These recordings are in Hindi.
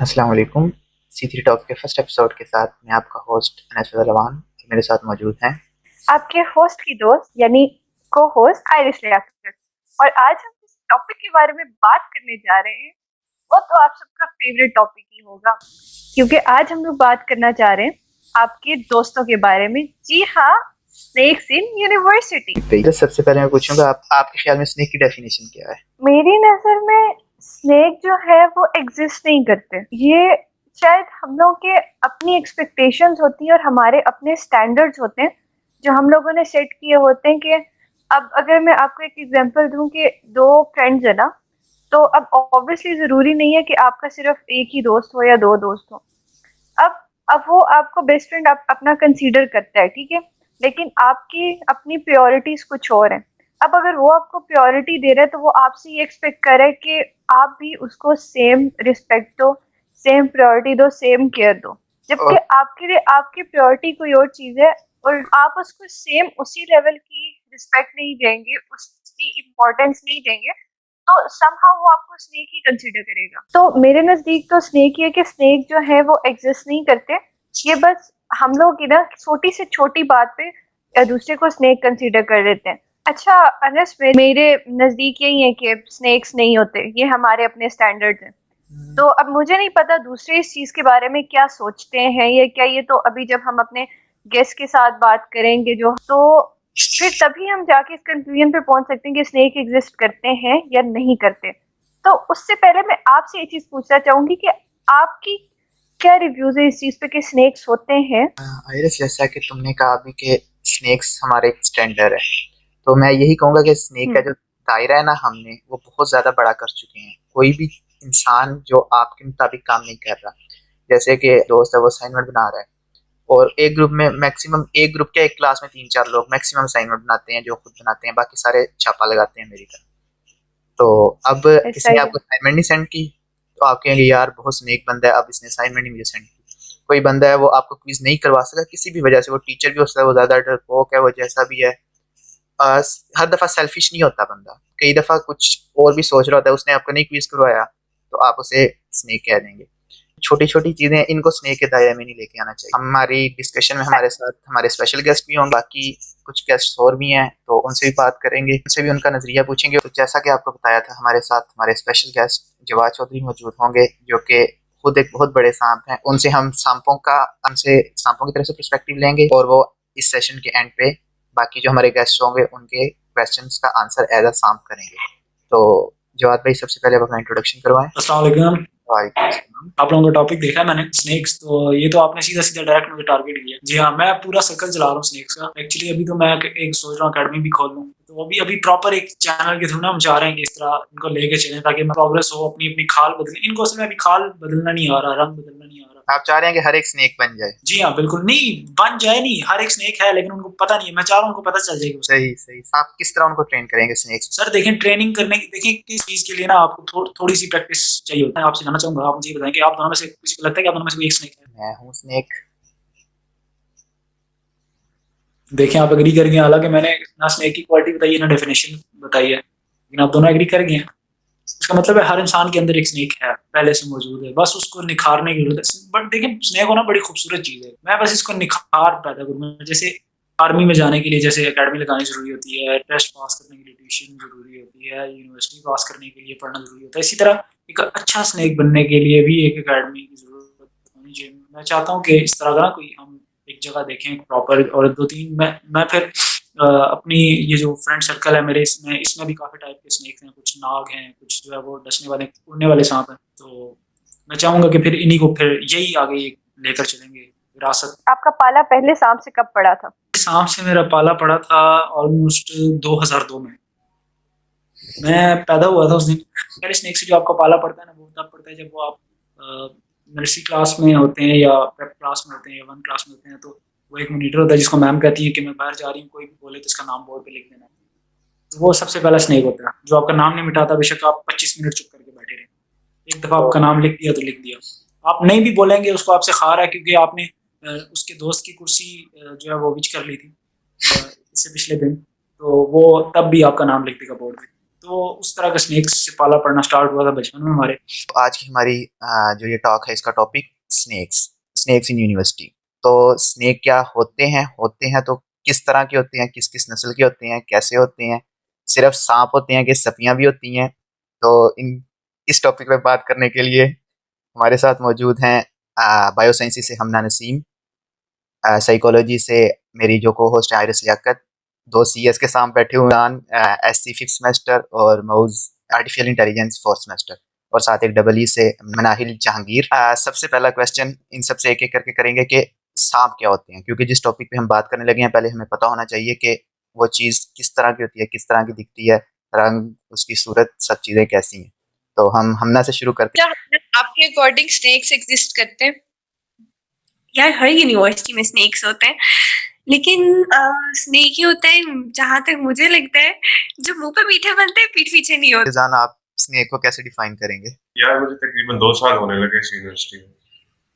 अस्सलाम वालेकुम। C3 टॉक के फर्स्ट एपिसोड के साथ मैं आपका होस्ट अनस रवान मेरे साथ मौजूद हैं। आपके होस्ट की दोस्त यानी को होस्ट आयरिश लियाकत। और आज हम जिस टॉपिक के बारे में बात करने जा रहे हैं वो तो आप सबका फेवरेट टॉपिक ही होगा, क्योंकि आज हम लोग बात करना चाह रहे हैं आपके दोस्तों के बारे में। जी हाँ, स्नेक्स इन यूनिवर्सिटी। तो सबसे पहले मैं पूछूंगा आपके ख्याल में स्नेक की डेफिनेशन क्या है? मेरी नजर में स्नेक जो है वो एग्जिस्ट नहीं करते। ये शायद हम लोग के अपनी एक्सपेक्टेशंस होती है और हमारे अपने स्टैंडर्ड्स होते हैं जो हम लोगों ने सेट किए होते हैं। कि अब अगर मैं आपको एक एग्जांपल दूं कि दो फ्रेंड्स है ना, तो अब ऑब्वियसली जरूरी नहीं है कि आपका सिर्फ एक ही दोस्त हो या दो दोस्त हो। अब अब वो आपको बेस्ट फ्रेंड अपना कंसीडर करता है, ठीक है, लेकिन आपकी अपनी प्रायोरिटीज कुछ और हैं। अब अगर वो आपको प्रायोरिटी दे रहा है तो वो आपसे ये एक्सपेक्ट करे कि आप भी उसको सेम रिस्पेक्ट दो, सेम प्रायोरिटी दो, सेम केयर दो। जबकि और आपके लिए आपकी प्रायोरिटी कोई और चीज है और आप उसको सेम उसी लेवल की रिस्पेक्ट नहीं देंगे, उसकी इम्पोर्टेंस नहीं देंगे, तो समहाउ वो आपको स्नेक ही कंसीडर करेगा। तो मेरे नजदीक तो स्नेक ही है कि स्नेक जो है वो एग्जिस्ट नहीं करते। ये बस हम लोग की ना छोटी से छोटी बात पे दूसरे को स्नेक कंसीडर कर लेते हैं। अच्छा अनस, मेरे नजदीक यही है कि स्नेक्स नहीं होते, ये हमारे अपने स्टैंडर्ड्स हैं। तो अब मुझे नहीं पता दूसरे इस चीज के बारे में क्या सोचते हैं या क्या, ये तो अभी जब हम अपने गेस्ट के साथ बात करेंगे जो, तो फिर तभी हम जाके इस कंक्लूजन पे पहुंच सकते हैं कि स्नेक एग्जिस्ट करते हैं या नहीं करते। तो उससे पहले मैं आपसे ये चीज पूछना चाहूंगी कि आपकी क्या रिव्यूज है इस चीज पे कि स्नेक्स होते हैं। आयरिस, जैसा कि तुमने कहा अभी कि स्नेक्स हमारे एक स्टैंडर्ड है, तो मैं यही कहूंगा कि स्नेक का हम्म। जो दायरा है ना, हमने वो बहुत ज्यादा बड़ा कर चुके हैं। कोई भी इंसान जो आपके मुताबिक काम नहीं कर रहा, जैसे कि दोस्त है वो असाइनमेंट बना रहा है और एक ग्रुप में मैक्सिमम, एक ग्रुप के एक क्लास में 3-4 लोग मैक्सिमम असाइनमेंट बनाते हैं जो खुद बनाते हैं, बाकी सारे छापा लगाते हैं मेरी तरह। तो अब ऐसा किसी ने ही है। आपको असाइनमेंट नहीं सेंड की तो आप कहेंगे यार बहुत स्नेक बंदा है, अब इसने असाइनमेंट नहीं मुझे सेंड की। कोई बंदा है वो आपको क्विज नहीं करवा सका किसी भी वजह से, वो टीचर भी हो सकता है, वो ज्यादा डरपोक है, वो जैसा भी है। अ, हर दफा सेल्फिश नहीं होता बंदा, कई दफा कुछ और भी सोच रहा होता है, उसने आपको नहीं क्विज करवाया तो आप उसे स्नेक कह देंगे। छोटी छोटी चीजें, इनको स्नेक के दायरे में नहीं लेके आना चाहिए। हमारी डिस्कशन में हमारे साथ हमारे स्पेशल गेस्ट भी होंगे, बाकी कुछ गेस्ट और भी हैं तो उनसे भी बात करेंगे, उनसे भी उनका नजरिया पूछेंगे। तो जैसा कि आपको बताया था, हमारे साथ हमारे स्पेशल गेस्ट जवाद चौधरी मौजूद होंगे, जो कि खुद एक बहुत बड़े सांप हैं। उनसे हम सांपों की तरफ से पर्सपेक्टिव लेंगे और वो इस सेशन के एंड पे बाकी जो हमारे गेस्ट होंगे उनके क्वेश्चंस का आंसर एज अ सांप करेंगे। तो जवाद भाई, सबसे पहले आप अपना इंट्रोडक्शन करवाएं। अस्सलाम वालेकुम। वालेकुम सलाम। आप लोगों का टॉपिक देखा है मैंने, स्नेक्स। तो ये तो आपने सीधा सीधा डायरेक्ट मुझे टारगेट किया। जी हाँ, मैं पूरा सर्कल चला रहा हूँ स्नेक्स का। एक्चुअली अभी तो मैं एक सोच रहा हूँ अकेडमी भी खोल लूँ, तो अभी अभी प्रॉपर एक चैनल के थ्रू ना हम चाह रहे हैं कि इस तरह इनको लेके चलें ताकि प्रोग्रेस हो, अपनी अपनी खाल बदले। इनको असल में अभी खाल बदलना नहीं आ रहा, रंग बदलना नहीं आ रहा। आप चाह रहे हैं कि हर एक स्नेक बन जाए? जी हाँ, बिल्कुल नहीं बन जाए, नहीं हर एक स्नेक है लेकिन उनको पता नहीं है। मैं चाह रहा हूँ उनको पता चल जाएगी उसका। सही सही। आप किस तरह उनको ट्रेन करेंगे स्नेक्स? सर देखें, ट्रेनिंग करने की, देखिए किस चीज के लिए ना आपको थोड़ी सी प्रैक्टिस चाहिए होता है। आपसे जानना चाहूंगा, आप मुझे ये बताएं कि आप दोनों में से किसी को लगता है कि आप दोनों में से कोई एक स्नेक है? मैं हूँ स्नेक। देखें, आप एग्री कर गए, हालांकि मैंने ना स्नेक की क्वालिटी बताई है ना डेफिनेशन बताई है, लेकिन आप दोनों एग्री कर गए हैं। इसका मतलब है हर इंसान के अंदर एक स्नेक है, पहले से मौजूद है, बस उसको निखारने की जरूरत है। बट देखिए, स्नेक होना बड़ी खूबसूरत चीज है, मैं बस इसको निखार पैदा करूंगा। जैसे आर्मी में जाने के लिए जैसे एकेडमी लगानी जरूरी होती है, टेस्ट पास करने के लिए ट्यूशन जरूरी होती है, यूनिवर्सिटी पास करने के लिए पढ़ना जरूरी होता है, इसी तरह एक अच्छा स्नेक बनने के लिए भी एक एकेडमी की जरूरत होनी चाहिए। मैं चाहता हूँ कि इस तरह का ना कोई हम एक जगह देखें प्रॉपर, और दो तीन मैं फिर अपनी ये जो फ्रेंड सर्कल है मेरे, इसमें इसमें भी काफ़ी टाइप के स्नेक हैं, कुछ नाग हैं, कुछ जो है वो डसने वाले उड़ने वाले सांप हैं। तो मैं चाहूँगा कि फिर इन्हीं को फिर यही आगे लेकर चलेंगे विरासत। आपका पाला पहले सांप से कब पड़ा था? सांप से मेरा पाला पड़ा था ऑलमोस्ट 2002 में। मैं पैदा हुआ था उस दिन। पहले स्नेक से जो आपका पाला पड़ता है ना, वो तब पड़ता है जब वो आप नर्सरी क्लास में होते हैं या प्रेप क्लास में होते हैं या वन क्लास में होते हैं। तो वो एक मॉनिटर होता है जिसको मैम कहती है कि मैं बाहर जा रही हूँ, कोई भी बोले तो इसका नाम बोर्ड पे लिख देना। तो वो सबसे पहला स्नेक होता है जो आपका नाम नहीं मिटाता, बेशक आप 25 मिनट चुप करके बैठे रहे। एक दफा आपका नाम लिख दिया तो लिख दिया। आप नहीं भी बोलेंगे, उसको आपसे खा रहा है क्योंकि आपने उसके दोस्त की कुर्सी जो है वो विच कर ली थी इससे पिछले दिन, तो वो तब भी आपका नाम लिख देगा बोर्ड पे। तो उस तरह का स्नेक्स से पाला पड़ना स्टार्ट हुआ था बचपन में हमारे। आज की हमारी जो ये टॉक है इसका topic snakes snakes in university. तो स्नेक क्या होते हैं तो किस तरह के होते हैं, किस किस नस्ल के होते हैं, कैसे होते हैं, सिर्फ सांप होते हैं कि सपियां भी होती हैं। तो इस टॉपिक पे बात करने के लिए हमारे साथ मौजूद हैं बायोसाइंस से हमना नसीम, साइकोलॉजी से मेरी जो को होस्ट है आयरिस लियाकत, दो सीएस के साथ बैठे हुए हैं एससी फिफ्थ सेमेस्टर और मऊज आर्टिफिशियल इंटेलिजेंस फोर्थ सेमेस्टर, और साथ एक डबल ई से मनाहिल जहांगीर। सबसे पहला क्वेश्चन इन सबसे एक एक करके करेंगे कि सांप क्या होते हैं, क्योंकि जिस टॉपिक पे हम बात करने लगे हैं पहले हमें पता होना चाहिए कि वो चीज़ किस तरह की होती है, किस तरह की दिखती है, रंग, उसकी सूरत, सब चीज़ें कैसी हैं। तो हम हमना से शुरू करते हैं। क्या आपके अकॉर्डिंग स्नेक्स एग्जिस्ट करते हैं? यार हर यूनिवर्सिटी में स्नेक्स होते हैं, लेकिन स्नेक ही होता है जहाँ तक मुझे लगता है जो मुंह पे मीठे बनते हैं पीठ पीछे नहीं होते। जान, आप स्नेक को कैसे डिफाइन करेंगे? यार मुझे तकरीबन 2 साल होने लगे इस यूनिवर्सिटी में।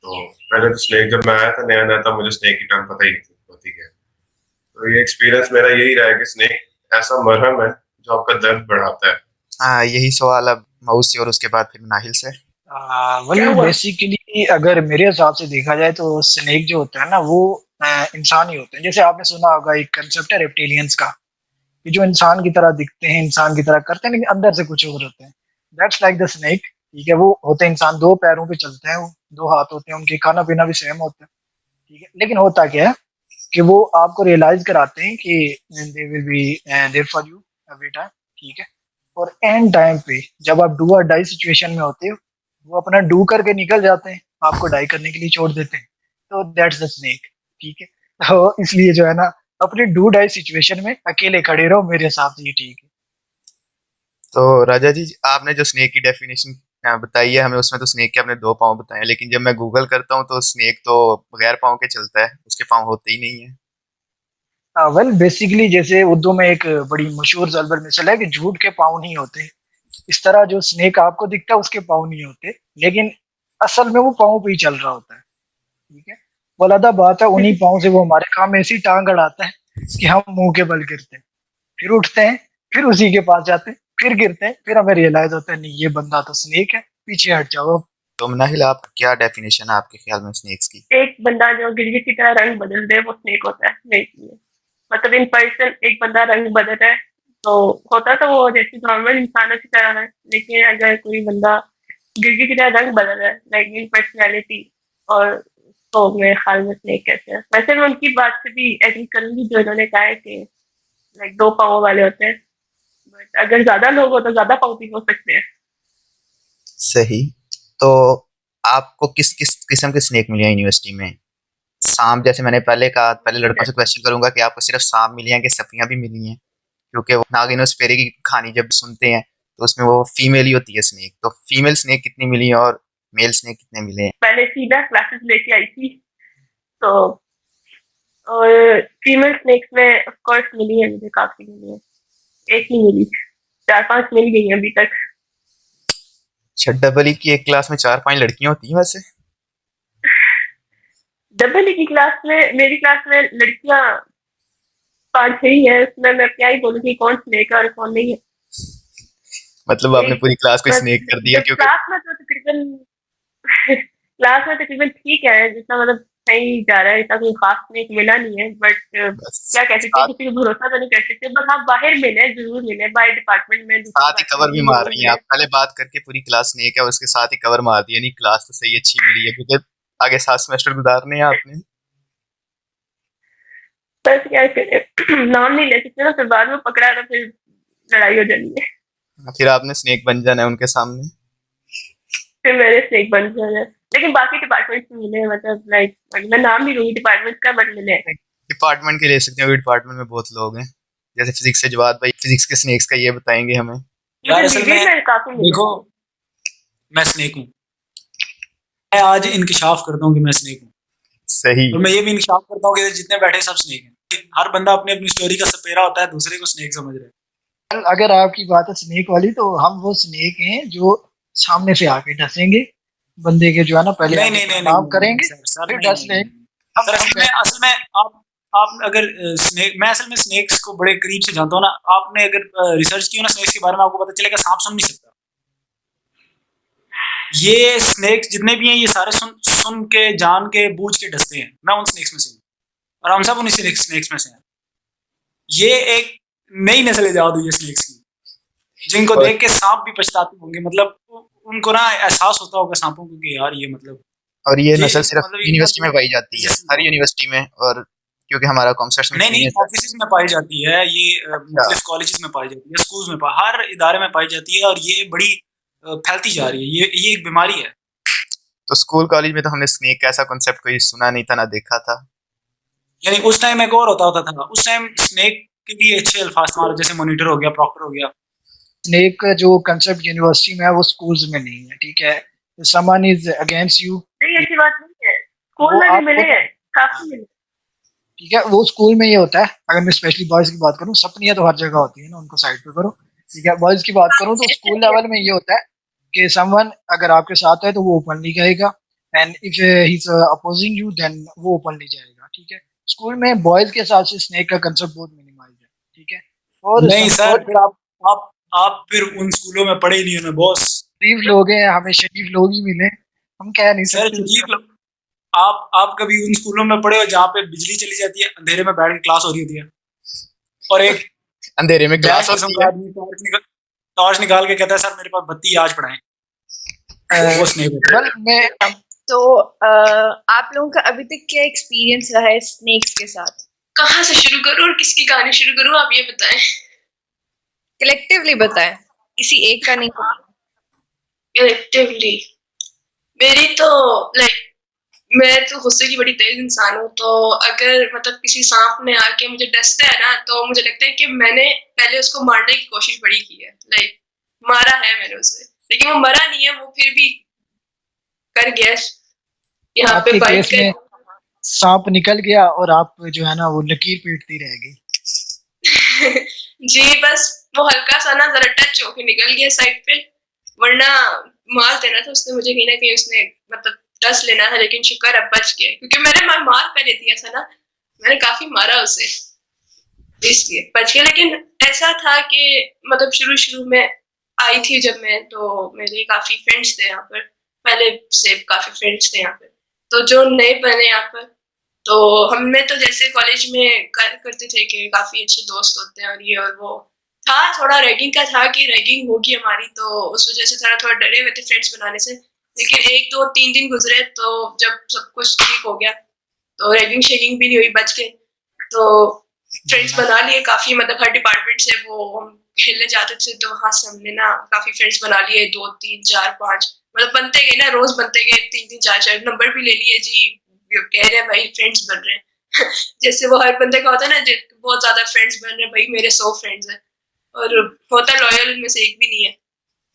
तो पहले तो स्नेक जब मैं आया था नया तब मुझे स्नेक की टर्म पता ही नहीं थी होती क्या है। तो ये एक्सपीरियंस मेरा यही रहा है कि स्नेक ऐसा मरहम है जो आपका दर्द बढ़ाता है। यही सवाल अब मऊज से और उसके बाद फिर नाहिल से। बेसिकली अगर मेरे हिसाब से देखा जाए तो स्नेक जो होता है ना वो इंसान ही होते हैं। जैसे आपने सुना होगा एक कंसेप्ट है रेप्टिलियंस का, कि जो इंसान की तरह दिखते हैं, इंसान की तरह करते हैं, लेकिन अंदर से कुछ और होते हैं। That's like the snake. ठीक है, वो होते हैं इंसान, 2 पैरों पे चलते हैं, वो 2 हाथ होते हैं उनके, खाना पीना भी सेम होता है। ठीक है, लेकिन होता क्या है कि वो आपको रियलाइज कराते हैं कि they will be there for you every time. ठीक है, और एंड टाइम पे जब आप डू और डाई सिचुएशन में होते हो, वो अपना डू करके निकल जाते हैं, आपको डाई करने के लिए छोड़ देते हैं। तो दैट्स द स्नेक। ठीक है, तो इसलिए जो है ना, अपनी डू डाई सिचुएशन में अकेले खड़े रहो, मेरे हिसाब से ये ठीक है। तो राजा जी, आपने जो स्नेक की डेफिनेशन बताई है हमें, उसमें तो स्नेक के आपने 2 पाँव बताए, लेकिन जब मैं गूगल करता हूँ तो स्नेक तो बगैर पाँव के चलता है, उसके पाँव होते ही नहीं है। वेल बेसिकली जैसे उर्दू में एक बड़ी मशहूर जलबर मिसल है कि झूठ के पाँव नहीं होते। इस तरह जो स्नेक आपको दिखता है उसके पाँव नहीं होते, लेकिन असल में वो पाँव पे ही चल रहा होता है। ठीक है, वो अलग बात है, उन्हीं पाँव से वो हमारे काम में ऐसी टांग अड़ाता है कि हम मुंह के बल गिरते हैं, फिर उठते हैं, फिर उसी के पास जाते हैं, फिर गिरते हैं, फिर हमें रियलाइज होता है नहीं ये बंदा तो स्नेक है, पीछे हट जाओ। तो मनाहिल, आप क्या डेफिनेशन है आपके ख्याल में स्नेक्स की? एक बंदा जो गिरगिट की तरह रंग बदल दे वो स्नेक होता है मेरे लिए। मतलब इन पर्सन एक बंदा रंग बदल रहा है तो होता तो वो जैसे नॉर्मल इंसानों की तरह है, लेकिन अगर कोई बंदा गिरगिट की तरह रंग बदल रहा है लाइक इन पर्सनैलिटी, और तो मेरे ख्याल में स्नेक कैसे है। वैसे मैं उनकी बात से भी एग्री करूंगी जो इन्होंने कहा है कि लाइक 2 पाँव वाले होते हैं, बट अगर ज्यादा लोग हो तो ज्यादा पाँव भी हो सकते हैं। सही। तो आपको किस किस किस्म के स्नेक मिले हैं यूनिवर्सिटी में? सांप, जैसे मैंने पहले कहा, पहले लड़कों से क्वेश्चन करूंगा कि आपको सिर्फ सांप मिली हैं कि सपियां भी मिली हैं, क्योंकि वो नागिनोस्फेरी की कहानी जब सुनते हैं तो उसमें वो फीमेल ही होती है स्नेक। तो फीमेल स्नेक कितनी मिली हैं और मेल स्नेक कितने मिले हैं? पहले सीधा क्लासेस लेके आई थी तो, और फीमेल स्नेक्स में ऑफ कोर्स मिली है मुझे, काफी मिली है, एक ही मिली, 4-5 मिल गई हैं अभी तक। अच्छा, डबल ई की एक क्लास में 4-5 लड़कियां होती हैं वैसे? डबल ई की क्लास में, मेरी क्लास में लड़कियां 5-6 ही है, उसमें मैं क्या ही बोलूंगी कौन स्नेक है और कौन नहीं है। मतलब आपने पूरी क्लास को स्नेक कर दिया? क्योंकि क्लास में तो तकरीबन क्लास में तकरीबन ठीक है, जितना मतलब सही जा रहा है, इतना कोई खास स्नेक मिला नहीं है, बट क्या कह सकते हैं, किसी को भरोसा तो नहीं कर सकते। बस आप बाहर मिले, जरूर मिले, बाहर डिपार्टमेंट में साथ ही कवर भी मार रही हैं आप। पहले बात करके पूरी क्लास स्नेक है, उसके साथ ही कवर मार दिया, नहीं क्लास तो सही अच्छी मिली है, क्योंकि आगे 7 सेमेस्टर गुजारने हैं आपने। बस क्या करें, नाम नहीं ले सकते ना, फिर बाद में पकड़ा तो फिर लड़ाई हो जानी है, फिर आपने स्नेक बन जाना है उनके सामने, फिर मेरे स्नेक बन जाए। लेकिन बाकी डिपार्टमेंट से मिले, मतलब लाइक मैं नाम नहीं लूंगी डिपार्टमेंट का, बट मिले। डिपार्टमेंट के ले सकते हैं, डिपार्टमेंट में बहुत लोग हैं, जैसे फिजिक्स से जवाद भाई फिजिक्स के स्नेक्स का ये बताएंगे हमें। यार असल में काफी देखो, मैं स्नेक हूँ, मैं आज इंकिशाफ करता हूँ कि मैं स्नेक हूँ। सही। और मैं ये भी इंकिशाफ करता हूँ कि जितने बैठे सब स्नेक हैं। हर बंदा अपनी अपनी स्टोरी का सपेरा होता है, दूसरे को स्नेक समझ रहे हैं। अगर आपकी बात है स्नेक वाली, तो हम वो स्नेक हैं जो सामने से आके डसेंगे बंदे के, जो है ना, पहले नहीं काम करेंगे, सर, फिर डस लेंगे। असल में आप आप अगर स्नेक, मैं असल में स्नेक्स को बड़े करीब से जानता हूँ ना, आपने अगर रिसर्च की हो ना स्नेक्स के बारे में, आपको पता चलेगा सांप सुन नहीं सकता। ये स्नेक्स जितने भी हैं ये सारे सुन के जान के बूझ के डसते हैं। मैं उन स्नेक्स में से हूँ और हम सब उन्हीं स्नेक्स में से हैं। ये एक नई नस्ल ईजाद हुई है स्नेक्स की, जिनको और देख के सांप भी पछताते होंगे। मतलब उनको ना एहसास होता होगा सांपों को कि यार ये मतलब और ये नस्ल सिर्फ मतलब ये यूनिवर्सिटी में पाई जाती है, हर नहीं यूनिवर्सिटी में। और क्योंकि हमारा कॉमर्स में नहीं, एक्सपीरियंस है। ऑफिस में पाई जाती है ये, अच्छा, मुख्तलिफ कॉलेजेस में पाई जाती है, स्कूल्स में हर इदारे में पाई जाती है, और ये बड़ी फैलती जा रही है। ये एक बीमारी है। तो स्कूल कॉलेज में तो हमने स्नेक का ऐसा कॉन्सेप्ट कोई सुना नहीं था, ना देखा था। यानी उस टाइम एक और होता था, उस टाइम स्नेक के लिए अच्छे अल्फाज इस्तेमाल, जैसे मॉनिटर हो गया, प्रॉक्टर हो गया। स्नेक का जो कंसेप्ट यूनिवर्सिटी में है वो स्कूल्स में नहीं है, ठीक है। समवन इज अगेंस्ट यू, नहीं, ऐसी बात नहीं है, स्कूल वो में भी आपको, मिले हैं, काफी मिले। ठीक है, वो स्कूल में ये होता है। अगर मैं स्पेशली बॉयज की बात करूँ, सपनियां तो हर जगह होती है ना, उनको साइड पे करो, ठीक है। बॉयज की बात करूँ तो स्कूल लेवल में ये होता है कि समवन अगर आपके साथ है तो वो ओपनली कहेगा, and if he is opposing you then वो ओपनली जाएगा, ठीक है। स्कूल में बॉयज के साथ से स्नेक का कंसेप्ट बहुत मिनिमाइज है, ठीक है। और नहीं सर, और फिर आप फिर उन स्कूलों में पढ़े ही नहीं होने बॉस। शरीफ लोग हैं, हमें शरीफ लोग ही मिले, हम कह नहीं सर सकते शरीफ उसका। लोग, आप कभी उन स्कूलों में पढ़े हो जहाँ पे बिजली चली जाती है, अंधेरे में बैठ के क्लास हो रही होती है, और एक अंधेरे में क्लास डैश किस्म होती का है। आदमी टॉर्च निकाल के कहता है सर मेरे पास बत्ती आज पढ़ाएं। वो स्नेक होता है। वेल मैं तो आप लोगों का अभी तक क्या एक्सपीरियंस रहा है स्नेक्स के साथ? कहाँ से शुरू करूँ और किसकी कहानी शुरू करूँ, आप ये बताएं। कलेक्टिवली बताएं, किसी एक का नहीं। कलेक्टिवली मेरी तो लाइक, मैं तो गुस्से की बड़ी तेज इंसान हूँ, तो अगर मतलब किसी सांप ने आके मुझे डसता है ना, तो मुझे लगता है कि मैंने पहले उसको मारने की कोशिश बड़ी की है, लाइक मारा है मैंने उसे, लेकिन वो मरा नहीं है, वो फिर भी कर गया यहाँ पे आपके बाइट केस कर। में सांप निकल गया और आप जो है ना वो लकीर पीटती रह गई। जी बस वो हल्का सा ना जरा टच होके निकल गया साइड पे, वरना मार देना था उसने मुझे कहीं ना कहीं, उसने मतलब डस लेना था, लेकिन शुक्र अब बच गया, क्योंकि मैंने मार पहले दिया था ना, मैंने काफी मारा उसे, इसलिए बच गया। लेकिन ऐसा था कि मतलब शुरू शुरू में आई थी जब मैं, तो मेरे काफी फ्रेंड्स थे यहाँ पर, पहले से काफी फ्रेंड्स थे यहाँ पर, तो जो नए बने यहाँ पर, तो हमने तो जैसे कॉलेज में करते थे कि काफी अच्छे दोस्त होते हैं और ये और वो, था थोड़ा रैगिंग का था कि रैगिंग होगी हमारी, तो उस वजह से थोड़ा डरे हुए थे फ्रेंड्स बनाने से। लेकिन 1 2 3 दिन गुजरे, तो जब सब कुछ ठीक हो गया तो रैगिंग शेगिंग भी नहीं हुई, बच गए, तो फ्रेंड्स बना लिए काफी, मतलब हर डिपार्टमेंट से वो हम खेलने जाते थे, तो वहां से हमने ना काफी फ्रेंड्स बना लिए, 2 3 4 5, मतलब बनते गए ना, रोज बनते गए, 3 3 4 4 नंबर भी ले लिए जी, कह रहे हैं भाई फ्रेंड्स बन रहे हैं जैसे वो हर बंदे का होता है ना, बहुत ज्यादा फ्रेंड्स बन रहे हैं, भाई मेरे 100 फ्रेंड्स हैं, और होता लॉयल में से एक भी नहीं है।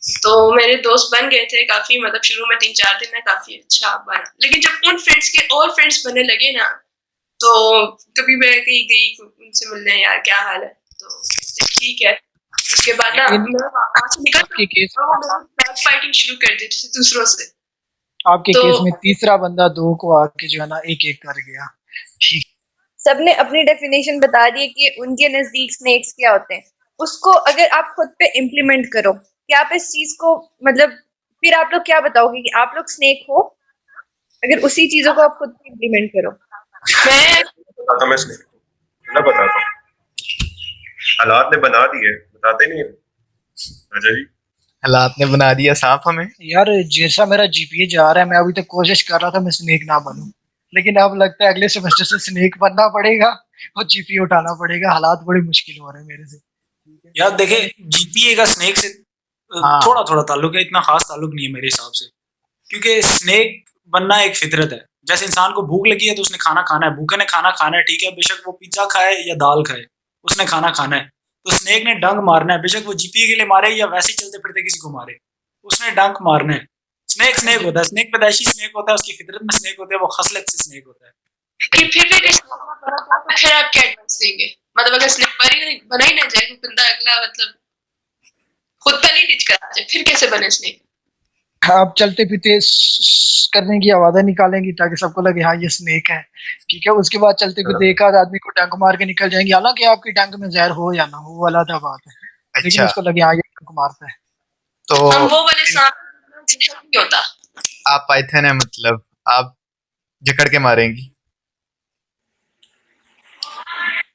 तो मेरे दोस्त बन गए थे काफी, मतलब शुरू में 3 4 दिन में काफी अच्छा बना, लेकिन जब उन फ्रेंड्स के और फ्रेंड्स बनने लगे ना, तो कभी मैं कहीं गई उनसे मिलने, यार क्या हाल है, तो ठीक है, उसके बाद ना लेकिन मैं वहां से निकल आपके केस बैक फाइटिंग शुरू कर दी थी दूसरों से। आपके तो केस में तीसरा बंदा 2 को आके जो है ना एक एक कर गया, ठीक। सबने अपनी डेफिनेशन बता दी है कि उनके नजदीक स्नेक्स क्या होते हैं। उसको अगर आप खुद पे इम्प्लीमेंट करो, कि आप इस चीज को मतलब, फिर आप लोग क्या बताओगे कि आप लोग स्नेक हो, अगर उसी चीजों को आप खुद पे इम्प्लीमेंट करो? मैं बताता मैं स्नेक ना बताता हूँ, हालात ने बना दिए, बताते नहीं है राजा जी। हालात ने बना दिया सांप हमें। यार जैसा मेरा जीपीए जा रहा है, मैं अभी तक कोशिश कर रहा था मैं स्नेक ना बनूं, लेकिन अब लगता है अगले सेमेस्टर से स्नेक बनना पड़ेगा और जीपीए उठाना पड़ेगा। हालात बड़े मुश्किल हो रहे हैं मेरे से, ठीक है। यार देखे, जीपीए का स्नेक से हाँ। थोड़ा थोड़ा ताल्लुक है, इतना खास ताल्लुक नहीं है मेरे हिसाब से, क्योंकि स्नेक बनना एक फितरत है। जैसे इंसान को भूख लगी है तो उसने खाना खाना है, भूखे ने खाना खाना है, ठीक है, बेशक वो पिज्जा खाए या दाल खाए, उसने खाना खाना है। तो स्नेक ने डंक मारना है, बेशक वो जीपीए के लिए मारे या वैसे ही चलते फिरते किसी को मारे, उसने डंक मारना है। स्नेक स्नेक होता है, स्नेक पैदाइशी स्नेक होता है, उसकी फितरत में स्नेक होता है, वो खसलत से स्नेक होता है। फिर फिर आप क्या एडवाइस देंगे, मतलब अगर स्नेक बना ही ना जाए, तो बंदा अगला मतलब खुद पहले ही रिच करा जाए, फिर कैसे बने स्नेक? आप चलते फिरते करने की आवाजें निकालेंगी ताकि सबको लगे हाँ ये स्नेक है, ठीक है। उसके बाद चलते फिरते एक आध आदमी को डंक मार के निकल जाएंगे, हालांकि आपकी डंक में जहर हो या ना हो वो अलग बात है, लेकिन अच्छा, उसको लगे हाँ ये डंक मारता है। तो हम वो वाले सांप नहीं होता। आप पाइथन है, मतलब आप जकड़ के मारेंगी।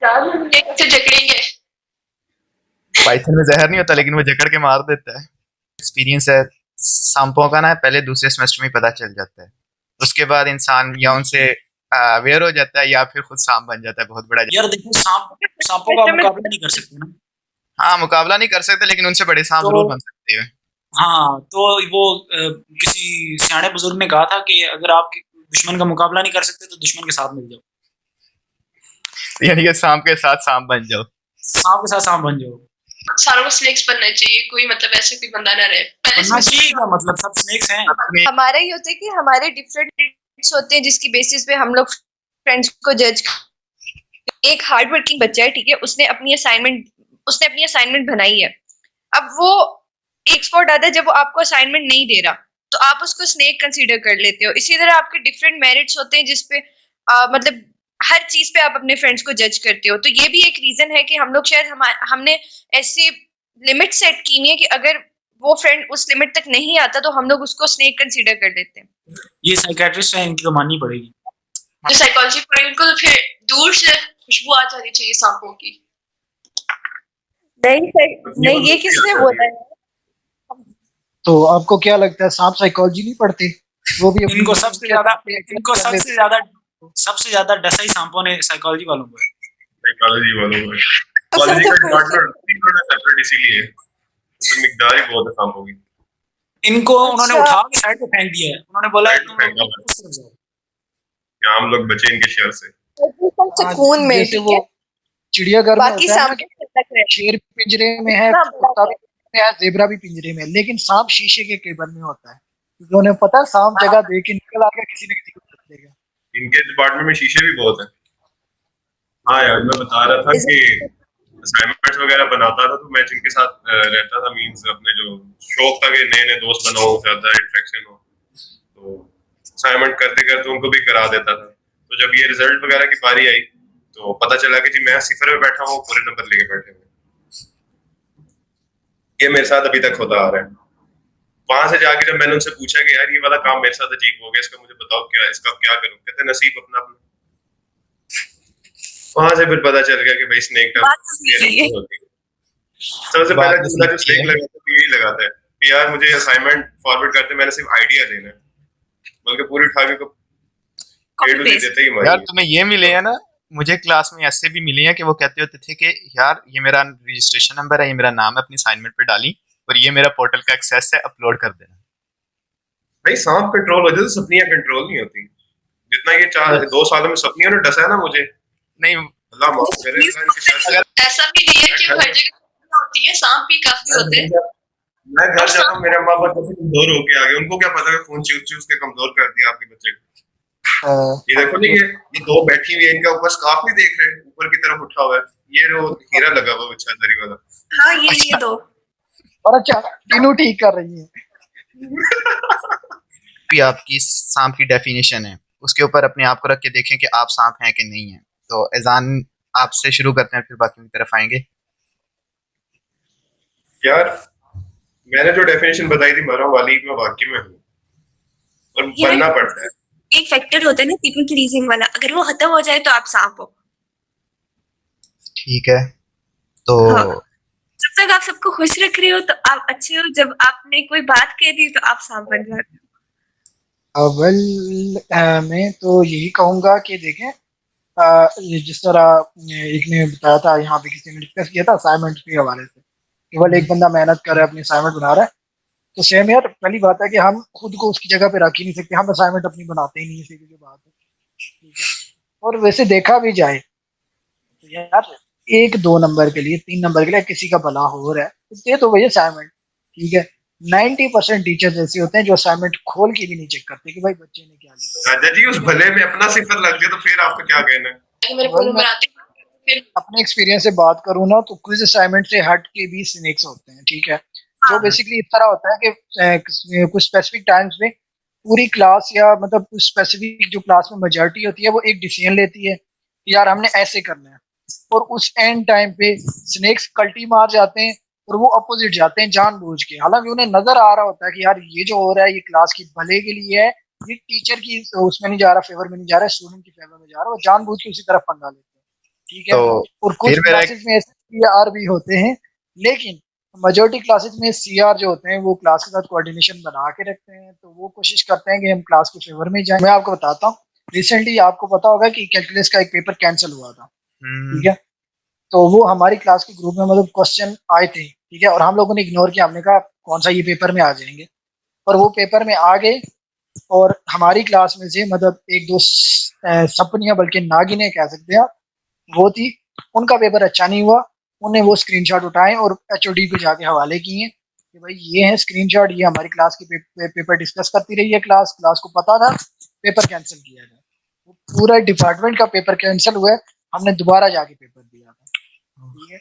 कैसे जकड़ेंगे? पाइथन में जहर नहीं होता, लेकिन वो जकड़ के मार देता है। एक्सपीरियंस है सांपों का ना, पहले दूसरे सेमेस्टर में ही पता चल जाता है। उसके बाद इंसान या उनसे अवेयर हो जाता है या फिर खुद सांप बन जाता है बहुत बड़ा। यार देखो, सांपों का मुकाबला नहीं कर सकते ना। हाँ, मुकाबला नहीं कर सकते, लेकिन उनसे बड़े सांप तो जरूर बन सकते हैं। हाँ, तो वो किसी सियाने बुजुर्ग ने कहा था कि अगर आप दुश्मन का मुकाबला नहीं कर सकते तो दुश्मन के साथ मिल जाओ, यानी कि सांप के साथ सांप बन जाओ। सांप के साथ सांप बन जाओ। सारों को स्नेक्स बनना चाहिए, कोई मतलब ऐसे कोई बंदा ना रहे पहले बनना से। चाहिए का मतलब सब स्नेक्स हैं। हमारा ये होता है कि हमारे डिफरेंट traits होते हैं जिसकी बेसिस पे हम लोग फ्रेंड्स को जज। एक हार्ड वर्किंग बच्चा है, ठीक है, उसने अपनी असाइनमेंट बनाई है। अब वो एक स्पॉट आता है जब वो आपको असाइनमेंट नहीं दे रहा, तो आप उसको स्नेक कंसीडर कर लेते हो। इसी तरह आपके डिफरेंट मेरिट्स होते हैं जिसपे मतलब हर चीज पे आप अपने फ्रेंड्स को जज करते हो। तो ये भी एक रीजन है कि हम लोग शायद हमने ऐसी लिमिट सेट की नहीं है कि अगर वो फ्रेंड उस लिमिट तक नहीं आता तो हम लोग उसको स्नेक कंसीडर कर लेते हैं। ये साइकेट्रिस्ट है, इनकी तो माननी पड़ेगी। जो साइकोलॉजी पढ़ी उनको तो फिर दूर से खुशबू आ जानी चाहिए सांपों की। नहीं, ये किसने बोला है? तो आपको क्या लगता है सांप साइकोलॉजी नहीं पढ़ते? वो भी इनको सबसे ज्यादा डसा ही सांपों ने साइकोलॉजी वालों को है। साइकोलॉजी वालों को साइकोलॉजी का डिपार्टमेंट सेपरेट इसीलिए तो मिकदार ही बहुत है सांपों की। इनको उन्होंने अच्छा। उठा के साइड पे फेंक दिया है। उन्होंने बोला साइड पे फेंका हुआ है कि हम लोग बचे इनके शर से। सुकून में, जैसे ठीक वो है, चिड़ियाघर में बाकी होता है ना सांप कि तक रहे। शेर पिंजरे में है, कुत्ता भी पिंजरे में है, जेबरा भी पिंजरे में है, लेकिन सांप शीशे के केबल में होता है क्योंकि उन्हें पता है सांप जगह दे के निकल आएगा, किसी न किसी को ठोक देगा। इनके डिपार्टमेंट में शीशे भी बहुत है। हाँ यार, मैं बता रहा था कि असाइनमेंट्स वगैरह बनाता था तो मैं जिनके साथ रहता था, मींस अपने जो शौक था कि नए नए दोस्त बनाओ, ज्यादा इंटरेक्शन हो, तो असाइनमेंट करते करते उनको भी करा देता था। तो जब ये रिजल्ट वगैरह की बारी आई तो पता चला कि जी मैं सिफर में बैठा हूँ, पूरे नंबर लेके बैठे हुए। ये मेरे साथ अभी तक होता आ रहा है। वहां से जाके जब मैंने उनसे पूछा कि यार ये वाला काम मेरे साथ अजीब हो गया, इसका मुझे बताओ क्या, इसका क्या करूं, कहते नसीब अपना अपना। वहां से फिर पता चल गया कि भाई स्नेक टर्म होती है। सबसे पहला चूल्हा जो स्नेक लगाता है यही लगाता है कि यार मुझे असाइनमेंट फॉरवर्ड करते, मैंने सिर्फ आइडिया देना है, बल्कि पूरी उठा के देते ही यार तुम्हें ये मिले है ना, मुझे क्लास में ऐसे भी मिले हैं कि वो कहते होते थे कि यार ये मेरा रजिस्ट्रेशन नंबर है, ये मेरा नाम है, अपनी असाइनमेंट पे डाली और ये मेरा पोर्टल का एक्सेस है, अपलोड कर देना। भाई सांप कंट्रोल हो जाए तो सपनियां कंट्रोल नहीं होती। जितना ये 2 सालों में सपनियों ने डसा है ना मुझे, नहीं, अल्लाह माफ करे। ऐसा भी नहीं है कि हर जगह होती है, सांप भी काफी होते हैं। मैं घर जाता हूँ, मेरे अम्मा पापा कैसे कमजोर होके आ गए, उनको क्या पता है फोन चूस चूस के कमजोर कर दिया आपके बच्चे को। ये देखो नहीं, ये दो बैठी हुई है, इनका ऊपर स्कार्फ नहीं देख रहे, ऊपर की तरफ उठा हुआ है, ये जो हीरा लगा हुआ बच्चादारी वाला। हाँ ये दो। और अच्छा तीनों ठीक कर रही है। भी आपकी सांप की डेफिनेशन है, उसके ऊपर अपने आप को रख के देखें कि आप सांप हैं कि नहीं है। तो एजान आपसे शुरू करते हैं, फिर बाकी की तरफ आएंगे। यार मैंने जो डेफिनेशन बताई थी मरहम वाली, मैं वाकई में हूँ और बनना पड़ता है। एक फैक्टर होता है ना पीपल प्लीजिंग वाला, अगर वो खत्म हो जाए तो आप सांप हो। ठीक है, तो हाँ। जब तक आप सबको खुश रख रहे हो तो आप अच्छे हो, जब आपने कोई बात कह दी तो आप सांप बन जाते हो। मैं तो यही कहूंगा कि देखें जिस तरह एक ने बताया था, यहाँ पे किसी ने डिस्कस किया था असाइनमेंट के हवाले से, केवल एक बंदा मेहनत कर रहा है, अपनी असाइनमेंट बना रहा है, तो सेम यार पहली बात है कि हम खुद को उसकी जगह पे रख ही नहीं सकते, हम असाइनमेंट अपनी बनाते ही नहीं, सीधी सी बात है, ठीक है। और वैसे देखा भी जाए तो यार 1-2 नंबर के लिए, 3 नंबर के लिए किसी का भला हो रहा है तो दे तो वही असाइनमेंट, ठीक है। 90% टीचर्स ऐसे होते हैं जो असाइनमेंट खोल के भी नहीं चेक करते कि भाई बच्चे ने क्या लिखा। राजा जी उस भले में अपना सिफर लग जाए तो फिर आपको क्या कहना है? अपने एक्सपीरियंस से बात करूँ ना तो क्विज असाइनमेंट से हट के भी स्नेक्स होते हैं, ठीक है। जो बेसिकली इस तरह होता है कि कुछ स्पेसिफिक टाइम्स में पूरी क्लास या मतलब कुछ स्पेसिफिक जो क्लास में मेजॉरिटी होती है वो एक डिसीजन लेती है कि यार हमने ऐसे करना है, और उस एंड टाइम पे स्नेक्स कल्टी मार जाते हैं और वो अपोजिट जाते हैं जानबूझ के, हालांकि उन्हें नजर आ रहा होता है कि यार ये जो हो रहा है ये क्लास की भले के लिए है, ये टीचर की उसमें नहीं जा रहा, फेवर में नहीं जा रहा, स्टूडेंट की फेवर में जा रहा है, वो जानबूझ के उसी तरफ पंगा लेते हैं। ठीक है, तो और कुछ फिर मेरा एक क्लासेस में ऐसे सीआर भी होते हैं, लेकिन मेजोरिटी क्लासेस में सीआर जो होते हैं वो क्लास के साथ कोऑर्डिनेशन बना के रखते हैं, तो वो कोशिश करते हैं कि हम क्लास के फेवर में जाएं। मैं आपको बताता हूँ, रिसेंटली आपको पता होगा कि कैलकुलस का एक पेपर कैंसिल हुआ था। ठीक है, तो वो हमारी क्लास के ग्रुप में मतलब क्वेश्चन आए थे, ठीक है, और हम लोगों ने इग्नोर किया, हमने कहा कौन सा ये पेपर में आ जाएंगे, और वो पेपर में आ गए, और हमारी क्लास में से मतलब एक दो सपनिया बल्कि नागिने कह सकते हैं वो थी, उनका पेपर अच्छा नहीं हुआ, उन्हें वो स्क्रीनशॉट उठाए और एचओडी को जाके हवाले किए कि भाई ये है स्क्रीनशॉट, ये हमारी क्लास की पेपर डिस्कस करती रही है, क्लास क्लास को पता था, पेपर कैंसिल किया गया, वो पूरा डिपार्टमेंट का पेपर कैंसिल हुआ है, हमने दोबारा जाके पेपर दिया था। ठीक है,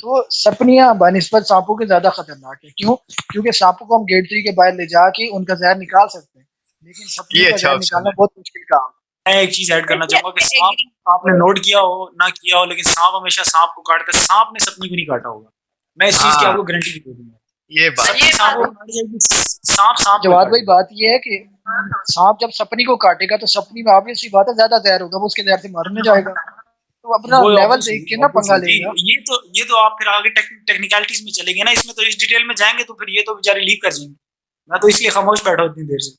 तो सपनियां बनिस्बत सांपों के ज्यादा खतरनाक है। क्यों? क्योंकि सांपों को हम गेट 3 के बाहर ले जाके उनका जहर निकाल सकते हैं, लेकिन ये सपनियों का अच्छा जहर ऑप्शन निकालना है। बहुत मुश्किल काम है। मैं एक चीज ऐड करना देखिए, चाहूंगा कि मैं सांप, एग्री आपने नोट किया हो ना किया हो, लेकिन सांप हमेशा सांप को काटता है, सांप ने सपनी को नहीं काटा होगा। मैं इस चीज की हाँ, आपको गारंटी दे दूंगा। ये बात सपनी ये सांप बात को काट जाएगी, सांप सांप को ही जवाब भाई काटेगा। बात ये है कि सांप जब सपनी को काटेगा तो सपनी में ऑब्वियस सी बात है ज्यादा जहर होगा, वो उसके जहर से मरने जाएगा, तो अपना वो लेवल देख के ना पंगा ऑब्वियसली लेगा। ये तो आप फिर आगे टेक्निकलिटीज में चले गए ना, इसमें तो इस डिटेल में जाएंगे तो फिर ये तो बेचारे लीक कर जाएंगे। मैं तो इसलिए खामोश बैठा हूं इतनी देर से।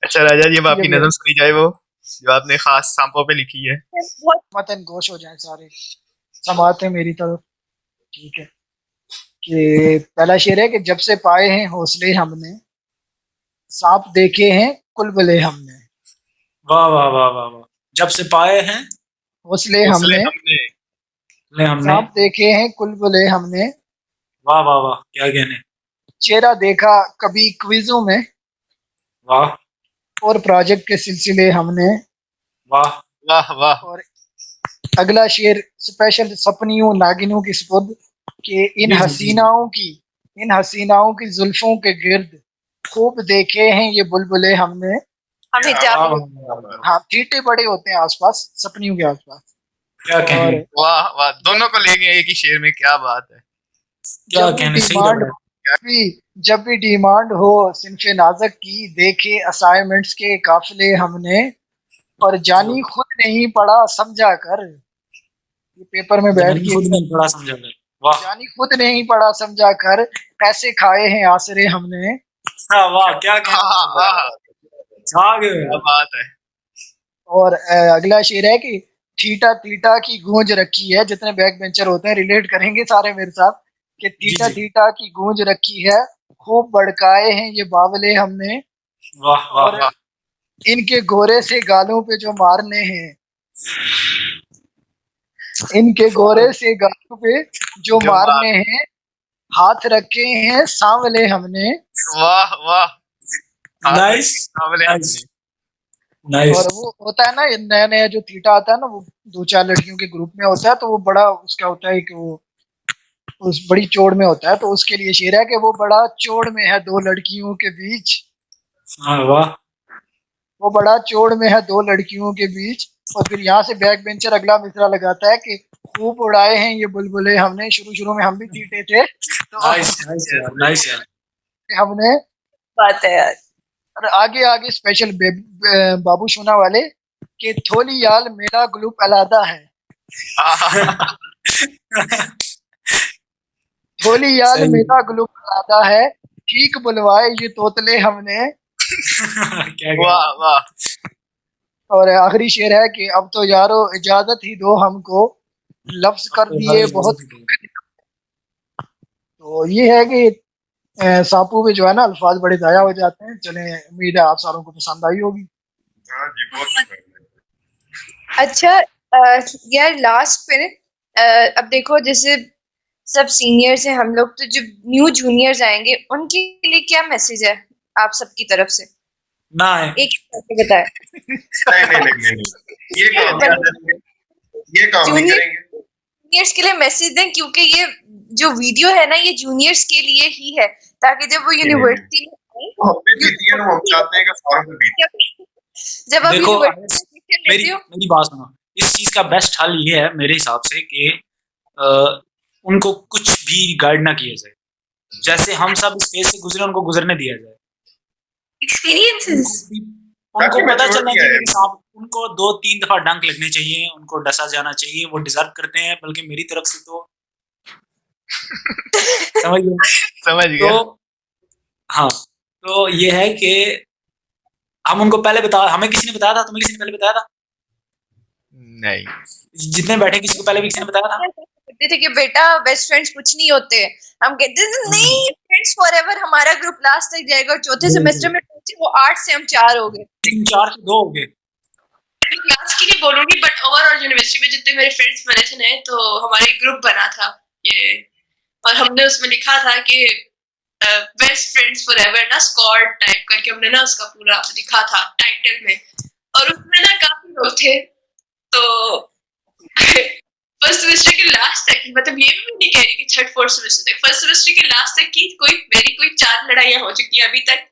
अच्छा राजा जी, अब ये आपकी भी है, नजम सुनी जाए वो जो आपने खास सांपों पे लिखी है। बहुत मतन गोश हो जाए सारे समाते मेरी तरफ। ठीक है, कि पहला शेर है कि जब से पाए हैं हौसले हमने, सांप देखे हैं कुलबुले हमने। वाह वाह वाह वाह वाह। जब से पाए हैं हौसले हौसले हमने, हमने। हमने। सांप देखे हैं कुलबुले हमने, वाह वाह वाह, क्या कहने। चेहरा देखा कभी क्विजों में, वाह और प्रोजेक्ट के सिलसिले हमने। वाह वाह वाह। और अगला शेर स्पेशल सपनियों नागिनों की सुपुर्द, कि जी जी जी। इन हसीनाओं की जुल्फों के गिर्द खूब देखे हैं ये बुलबुले हमने। हम क्या हिजाब वाह बात वाह में वाह वाह। हाँ, चींटे बड़े होते हैं आसपास सपनियों के आसपास। क्या कहने, और वाह वाह, दोनों को लेंगे एक ही शेर में, क्या बात है। क्या जब भी कहने, सही लग डिमांड रहा है। भी जब भी डिमांड हो सिनफे नाजक की, देखे असाइनमेंट्स के काफिले हमने, और जानी खुद नहीं पढ़ा समझा कर, ये पेपर में बैठ जानी के खुद नहीं पड़ा समझा कर। वाह। जानी खुद नहीं पढ़ा समझा कर, पैसे खाए हैं आसरे हमने। हाँ, वाह क्या हाँ कहने, हाँ, छा गए क्या यार। बात है। और अगला शेर है कि थीटा थीटा की गूंज रखी है, जितने बैक बेंचर होते हैं रिलेट करेंगे सारे मेरे साथ, कि जी थीटा जी। थीटा की गूंज रखी है, खूब भड़काए हैं ये बावले हमने। वाह वाह और वाह इनके गोरे से गालों पे जो मारने हैं, इनके गोरे से गालों पे जो जो बात। मारने हैं, हाथ रखे हैं सांवले हमने। वाह वाह। हाथ रख नाइस के काबले नाइस हमने। नाइस। और वो होता है ना, ये नया नया जो थीटा आता है ना, वो दो चार लड़कियों के ग्रुप में होता है, तो वो बड़ा उसका होता है कि वो उस बड़ी चौड़ में होता है, तो उसके लिए शेर है कि वो बड़ा चौड़ में है दो लड़कियों के बीच, हाँ वाह। वो बड़ा चौड़ में है दो लड़कियों के बीच। और फिर यहाँ से बैक बेंचर अगला मिसरा लगाता है कि खूब उड़ाए हैं ये बुलबुले हमने, शुरू शुरू में हम भी तीटे थे तो नाइस नाइस यार, नाइस यार। हमने। बात है यार। और आगे आगे स्पेशल बाबू सोना वाले, कि थोली याल मेरा ग्रुप अलादा है, थोली याल सही। मेरा ग्रुप अलादा है, ठीक बुलवाए ये तोतले हमने। क्या वाह कहने। वाह। और आखिरी शेर है कि अब तो यारो इजाजत ही दो हमको, लफ्ज अब कर तो दिए हर बहुत। इज्जत ही दो। तो ये है कि सांपों पे जो है ना अल्फाज बड़े जाया हो जाते हैं। चले, उम्मीद है आप सारों को पसंद आई होगी। हाँ जी, बहुत पसंद है। अच्छा, यार लास्ट पे अब देखो जैसे सब सीनियर्स हैं हम लोग, तो जो न्यू जूनियर्स आएंगे उनके लिए क्या मैसेज है आप सबकी तरफ से? ना है। एक करके बताए। नहीं नहीं नहीं नहीं नहीं, ये काम नहीं मतलब करेंगे, ये काम नहीं जूनियर करेंगे। जूनियर्स के लिए मैसेज दें, क्योंकि ये जो वीडियो है ना ये जूनियर्स के लिए ही है, ताकि जब वो यूनिवर्सिटी में हम भी बीती है ना, हम चाहते हैं कि फॉरन में बीते। जब आप देखो यूनिवर्सिटी में मेरी लेते हो, मेरी बात सुनो, इस चीज का बेस्ट हल ये है मेरे हिसाब से कि उनको कुछ भी गाइड ना किया जाए, जैसे हम सब इस फेज से गुजरे उनको गुजरने दिया जाए। एक्सपीरियंसेस उनको ताकि पता maturity चलना आए। चाहिए कि साहब उनको 2-3 दफा डंक लगने चाहिए, उनको डसा जाना चाहिए, वो डिजर्व करते हैं, बल्कि मेरी तरफ से तो समझ गए। समझ तो गया। हाँ, तो ये है कि हम उनको पहले बता, हमें किसी ने बताया था, तुम्हें किसी ने पहले बताया था? नहीं, जितने बैठे किसी को पहले भी किसी ने बताया था? कहते थे कि बेटा बेस्ट फ्रेंड्स कुछ नहीं होते, हम कहते थे नहीं फ्रेंड्स फॉरएवर, हमारा ग्रुप लास्ट तक जाएगा, और चौथे सेमेस्टर में पहुंचे वो 8 से हम 4 हो गए। 3 4 से 2 हो गए। क्लास की नहीं बोलूंगी, बट ओवरऑल यूनिवर्सिटी में जितने मेरे फ्रेंड्स बने थे नए, तो हमारा एक ग्रुप बना था ये, और हमने उसमें लिखा था कि बेस्ट फ्रेंड्स फॉरएवर ना, स्क्वाड टाइप करके हमने ना उसका पूरा लिखा था टाइटल में, और उसमें ना काफी लोग थे। तो फर्स्ट सेमेस्टर के लास्ट तक, मतलब ये भी नहीं कह रही कि थर्ड फोर्थ सेमेस्टर तक, फर्स्ट सेमेस्टर के लास्ट तक की कोई 4 लड़ाइयां हो चुकी हैं अभी तक,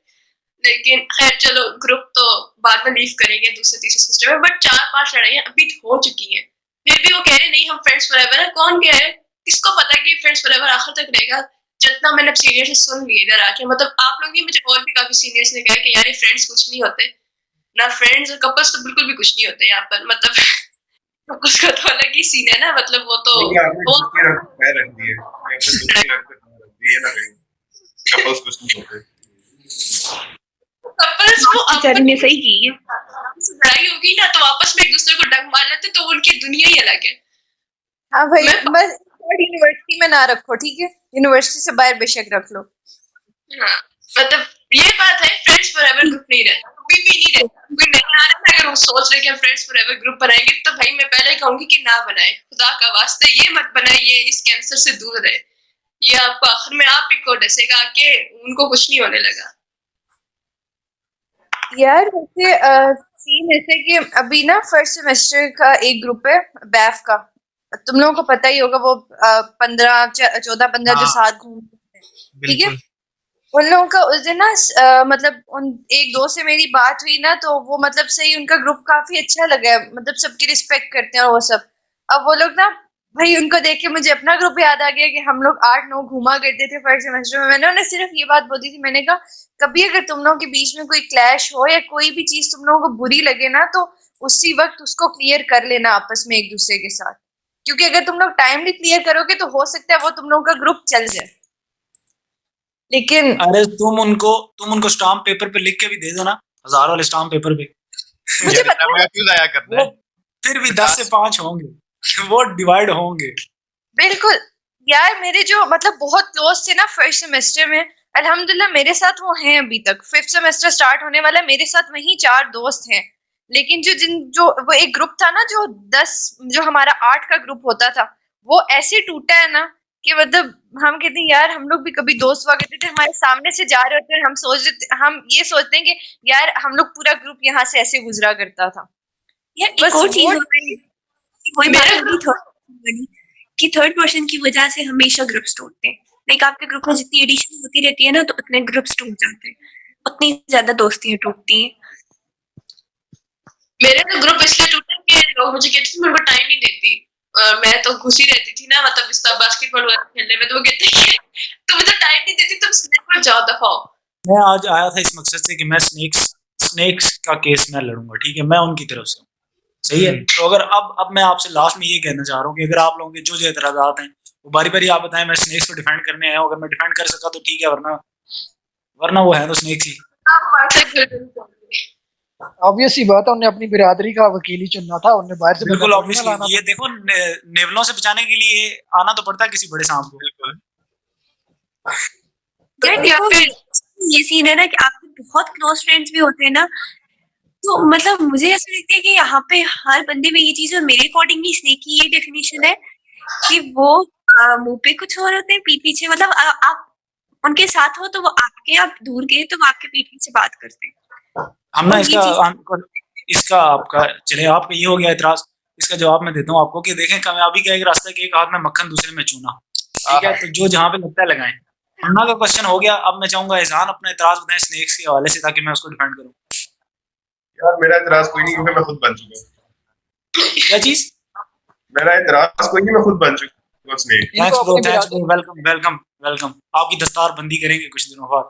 लेकिन खैर चलो ग्रुप तो बाद में लीव करेंगे दूसरे तीसरे सेमेस्टर में, बट 4-5 लड़ाइयां अभी हो चुकी हैं। फिर भी वो कह रहे नहीं हम फ्रेंड्स फॉरएवर है, कौन कह रहे, किसको पता कि फ्रेंड्स फॉरएवर आखिर तक रहेगा। जितना मैंने सीनियर से सुन लिया इधर आके, मतलब आप लोग नहीं, मुझे और भी काफी सीनियर्स ने कहा कि यार ये फ्रेंड्स कुछ नहीं होते ना, फ्रेंड्स और कपल्स तो बिल्कुल भी कुछ नहीं होते यहाँ पर, मतलब उसका तो अलग ही सीन है ना, मतलब वो तो ये आपने दूसरी रंग पे रख दिए, ये आपने दूसरी रंग पे रख दिए ना, कहीं कपल्स कुछ नहीं होते। कपल्स वो बेचारी ने सही की है। लड़ाई होगी ना तो आपस में एक दूसरे को डंक मार लेते, तो उनकी दुनिया ही अलग है। हाँ भाई, मैं- बस यूनिवर्सिटी में ना रखो, ठीक है, यूनिवर्सिटी से बाहर बेशक रख लो। हाँ, मतलब ये बात है, फ्रेंड्स फॉरएवर ग्रुप नहीं रहता, कभी भी नहीं रहता। कोई नहीं आ रहा है, अगर वो सोच रहे कि हम फ्रेंड्स फॉरएवर ग्रुप बनाएंगे, तो भाई मैं पहले ही कहूंगी कि ना बनाए, खुदा का वास्ते ये मत बनाइए, इस कैंसर से दूर रहे। ये आपको आखिर में आप ही को डसेगा कि उनको कुछ नहीं होने लगा। यार वैसे सीन ऐसे कि अभी ना फर्स्ट सेमेस्टर का एक ग्रुप है बैफ का, तुम लोगों को पता ही होगा, वो 14-15 जो हाँ। साथ घूमते हैं, ठीक है। बिल्कुल। उन लोगों का उस दिन ना मतलब उन एक दोस्त से मेरी बात हुई ना, तो वो मतलब सही, उनका ग्रुप काफी अच्छा लगा है, मतलब सबकी रिस्पेक्ट करते हैं और वो सब। अब वो लोग ना, भाई उनको देख के मुझे अपना ग्रुप याद आ गया कि हम लोग 8-9 घूमा करते थे फर्स्ट सेमेस्टर में। मैंने उन्हें सिर्फ ये बात बोली थी, मैंने कहा कभी अगर तुम लोगों के बीच में कोई क्लैश हो या कोई भी चीज तुम लोगों को बुरी लगे ना, तो उसी वक्त उसको क्लियर कर लेना आपस में एक दूसरे के साथ, क्योंकि अगर तुम लोग टाइमली क्लियर करोगे तो हो सकता है वो तुम लोगों का ग्रुप चल जाए। लेकिन अरे तुम उनको स्टाम्प पेपर पे लिख के भी दे दो ना, 1000 वाले स्टाम्प पेपर पे, मुझे यार पता मैं क्यों जाया करना वो है? फिर भी 10 से 5 होंगे, वो डिवाइड होंगे। बिल्कुल यार, मेरे जो मतलब बहुत क्लोज थे ना फर्स्ट सेमेस्टर में, अल्हम्दुलिल्लाह मेरे साथ वो हैं अभी तक। फिफ्थ सेमेस्टर स्टार्ट होने वाला है, मेरे साथ वही 4 दोस्त हैं। लेकिन जो वो एक ग्रुप था ना, जो हमारा 8 का ग्रुप होता था, वो ऐसे टूटा है ना कि मतलब हम कहते हैं यार, हम लोग भी कभी दोस्त हुआ करते थे, हमारे सामने से जा रहे होते हैं, हम ये सोचते हैं कि यार हम लोग पूरा ग्रुप यहाँ से ऐसे गुजरा करता था। यार बस एक और चीज वो होता है, वही बात होगी थर्ड पर्सन की वजह से हमेशा ग्रुप्स टूटते हैं। लाइक आपके ग्रुप में जितनी एडिशन होती रहती है ना, तो उतने ग्रुप्स टूट जाते हैं, उतनी ज्यादा दोस्तियां टूटती हैं। मेरे तो ग्रुप इसलिए टूटे कि लोग मुझे कहते थे मेरे को टाइम नहीं देती, मैं तो घुसी रहती थी ना, मतलब इस बास्केटबॉल वगैरह खेलने में, तो वो कहते कि तुम तो टाइम नहीं देती, तुम स्नैक पर जाओ दफा हो। मैं आज आया था इस मकसद से कि मैं स्नेक्स का केस मैं लड़ूंगा, ठीक है, मैं उनकी तरफ से हूँ, सही है। तो अगर अब मैं आपसे लास्ट में ये कहना चाह रहा हूँ कि अगर आप लोगों के जो एतराज़ात हैं वो बारी बारी आप बताएं, मैं स्नेक्स को डिफेंड करने आया हूँ, अगर मैं डिफेंड कर सका तो ठीक है, वरना वो है तो स्नेक्स ही। ऑब्वियस सी बात है, उन्हें अपनी बिरादरी का वकील ही चुनना था, उन्हें बाहर से बिल्कुल बंदा थोड़ी ना ऑब्वियसली, लाना ये था। देखो नेवलों से बचाने के लिए आना तो पड़ता है किसी बड़े सांप को। बिल्कुल। यार देखो ये सीन है ना कि आपके बहुत क्लोज फ्रेंड्स भी होते हैं ना, तो मतलब मुझे ऐसा लगता है कि यहाँ पे हर बंदे में ये चीज, और मेरे अकॉर्डिंगली स्नेक की ये डेफिनेशन है कि वो मुंह पे कुछ और होते हैं, पीठ पीछे, मतलब आप उनके साथ हो तो वो आपके, आप दूर गए तो वो आपके पीठ पीछे बात करते हैं। हम ना और ये इसका आपका चले, आपका ये हो गया एतराज, इसका जवाब मैं देता हूँ आपको कि देखें, कामयाबी का एक रास्ता है कि एक हाथ में मक्खन दूसरे में चूना, ठीक है? तो जो जहाँ पे लगता है लगाएं। अन्ना का क्वेश्चन हो गया। अब मैं चाहूंगा एहसान अपना एतराज बताएं स्नेक्स के हवाले से, ताकि मैं उसको डिफेंड करूँ। यार मेरा एतराज कोई नहीं, क्योंकि मैं खुद बन चुका हूँ। क्या चीज? मेरा एतराज कोई नहीं, मैं खुद बन चुका हूँ snake. Thanks bro, thanks bro, welcome welcome welcome. आपकी दस्तार बंदी करेंगे कुछ दिनों बाद,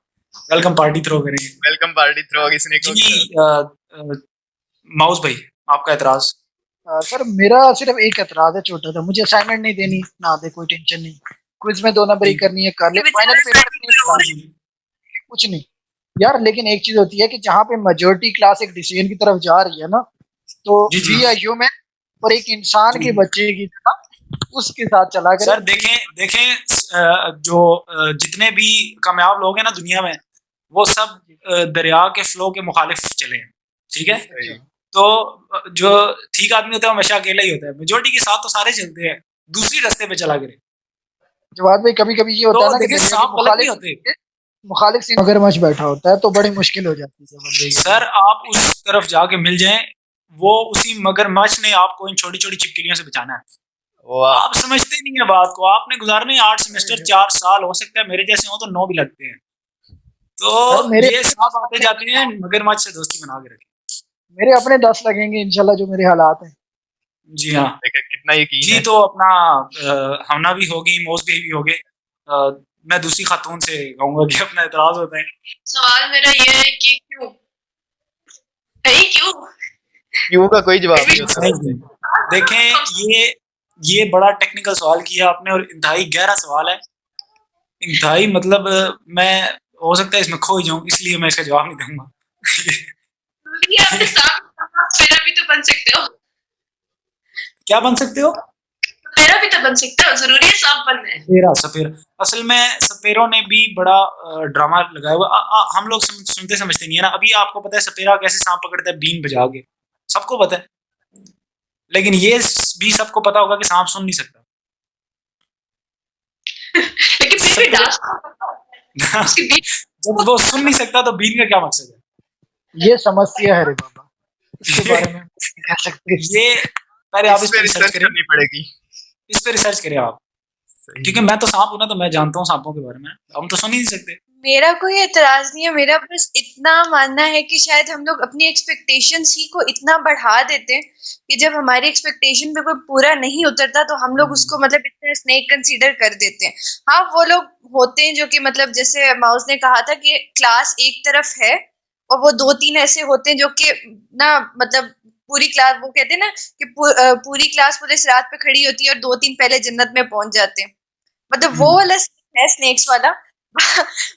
वेलकम पार्टी थ्रो करेंगे। वेलकम पार्टी थ्रो होगी स्नेक को। जी माउस भाई, आपका एतराज? सर मेरा सिर्फ एक एतराज है छोटा सा, मुझे असाइनमेंट नहीं देनी ना दे, कोई टेंशन नहीं, क्विज में 2 नंबरी करनी है कर ले, फाइनल पेपर नहीं, कुछ नहीं यार। लेकिन एक चीज होती है कि जहाँ पे मेजोरिटी क्लास एक डिसीजन की तरफ जा रही है ना, तो जी, जी। वी आर ह्यूमन और एक इंसान जी। के बच्चे की तरह उसके साथ चला कर। सर देखें जो जितने भी कामयाब लोग हैं ना दुनिया में, वो सब दरिया के फ्लो के मुखालिफ चले हैं, ठीक है? तो जो ठीक आदमी होता है वो हमेशा अकेला ही होता है, मेजोरिटी के साथ तो सारे चलते हैं, दूसरी रास्ते पे चला करे। जवाब भाई कभी कभी ये होता है ना कि देखिए, सांप गलत नहीं होते। मुखालिफ से मगरमच्छ बैठा होता है तो बड़ी मुश्किल हो जाती है बंदे की। सर आप उस तरफ जाके मिल जाएं, वो उसी मगरमच्छ ने आपको इन छोटी छोटी चिपकलियों से बचाना है। आप समझते नहीं है बात को। आपने गुजारने 8 सेमेस्टर 4 साल, हो सकता है मेरे जैसे हो तो 9 भी लगते हैं। तो ये सांप आते जाते हैं, मगरमच्छ से दोस्ती बना के रखें। मेरे अपने 10 लगेंगे इंशाल्लाह, जो मेरे हालात हैं। जी हाँ, कितना यकीन जी है। तो अपना हमना भी होगी, मोज भी होगे। मैं दूसरी खातून से कहूंगा कि अपना एतराज होता है। सवाल मेरा ये है कि क्यों क्यों का कोई जवाब नहीं होता। देखें, ये बड़ा टेक्निकल सवाल किया आपने और इंतहाई गहरा सवाल है। इंतहाई मतलब मैं हो सकता है इसमें खो ही जाऊं, इसलिए मैं इसका जवाब नहीं दूंगा। सपेरा भी तो बन सकते हो। क्या बन सकते हो? सपेरा भी तो बन सकते हो, जरूरी है सांप बनना है। सपेरा असल में सपेरों ने भी बड़ा ड्रामा लगाया हुआ। हम लोग सुनते समझते नहीं है ना। अभी आपको पता है सपेरा कैसे सांप पकड़ता है? बीन बजा के, सबको पता है। लेकिन ये भी सबको पता होगा कि सांप सुन नहीं सकता। लेकिन फिर भी डांस जब वो सुन नहीं सकता तो बीन का क्या मकसद है? ये समस्या है रे बाबा, इसके बारे में कह सकते हैं। ये पहले आप इस पे रिसर्च करनी पड़ेगी। इस पे रिसर्च करें आप, क्योंकि मैं तो सांप हूं ना, तो मैं जानता हूँ सांपों के बारे में। हम तो सुन ही नहीं सकते। मेरा कोई एतराज नहीं है, मेरा बस इतना मानना है कि शायद हम लोग अपनी एक्सपेक्टेशंस ही को इतना बढ़ा देते हैं कि जब हमारी एक्सपेक्टेशन पे कोई पूरा नहीं उतरता तो हम लोग उसको मतलब इतना स्नेक कंसीडर कर देते हैं। हाँ, वो लोग होते हैं जो कि मतलब जैसे माउस ने कहा था कि क्लास एक तरफ है और वो 2-3 ऐसे होते हैं जो कि ना मतलब पूरी क्लास, वो कहते हैं ना कि पूरी क्लास पूरे सिरात पे खड़ी होती है और 2-3 पहले जन्नत में पहुंच जाते हैं। मतलब वो वाला है स्नेक्स वाला।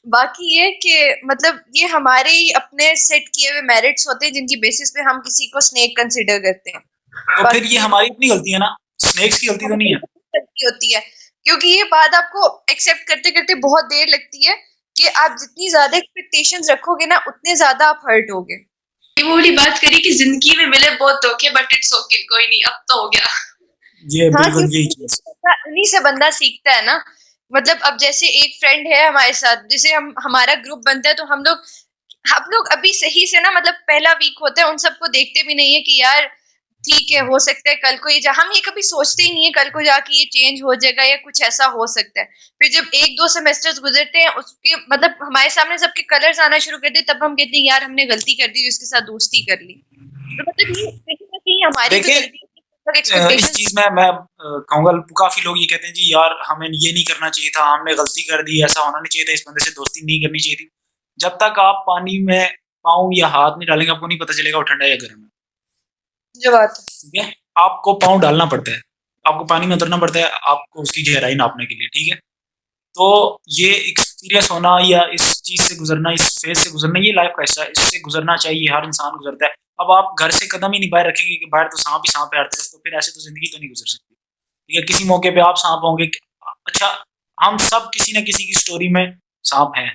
बाकी ये कि मतलब ये हमारे ही अपने सेट किए हुए मेरिट्स होते हैं जिनकी बेसिस पे हम किसी को स्नेक कंसीडर करते हैं। तो फिर ये हमारी अपनी गलती है ना, स्नेक्स की गलती तो नहीं है। गलती होती है क्योंकि ये बात आपको एक्सेप्ट करते करते बहुत देर लगती है कि आप जितनी ज्यादा एक्सपेक्टेशंस रखोगे ना उतने ज्यादा आप हर्ट होगे। वो वाली बात करी कि जिंदगी में मिले बहुत धोखे, बट इट्स ओके, कोई नहीं, अब तो हो गया। ये बिल्कुल यही चीज, उन्हीं से बंदा सीखता है ना। मतलब अब जैसे एक फ्रेंड है हमारे साथ, जैसे हमारा ग्रुप बनता है तो हम लोग अभी सही से ना मतलब पहला वीक होता है, उन सबको देखते भी नहीं है कि यार ठीक है हो सकता है कल को हम ये कभी सोचते ही नहीं है कल को जाके ये चेंज हो जाएगा या कुछ ऐसा हो सकता है। फिर जब 1-2 सेमेस्टर्स गुजरते हैं उसके मतलब हमारे सामने सबके कलर्स आना शुरू कर दे, तब हम कहते हैं यार हमने गलती कर दी, जिसके साथ दोस्ती कर ली। तो मतलब ये कहीं ना कहीं हमारी भी गलती है। इस चीज में मैं कहूंगा काफी लोग ये कहते हैं जी यार हमें ये नहीं करना चाहिए था, हमने गलती कर दी, ऐसा होना नहीं चाहिए था, इस बंदे से दोस्ती नहीं करनी चाहिए थी। जब तक आप पानी में पाँव या हाथ नहीं डालेंगे आपको नहीं पता चलेगा वो ठंडा या गर्म है। जो बात है, ठीक है, आपको पाँव डालना पड़ता है, आपको पानी में उतरना पड़ता है, आपको उसकी गहराई नापने के लिए। ठीक है, तो ये एक्सपीरियंस होना या इस चीज से गुजरना, इस फेज से गुजरना, ये लाइफ का हिस्सा है, इससे गुजरना चाहिए, हर इंसान गुजरता है। अब आप घर से कदम ही नहीं बाहर रखेंगे कि बाहर तो सांप ही सांप है हर तरफ, तो फिर ऐसे तो जिंदगी तो नहीं गुजर सकती। ठीक है, किसी मौके पे आप सांप होंगे। अच्छा, हम सब किसी न किसी की स्टोरी में सांप हैं।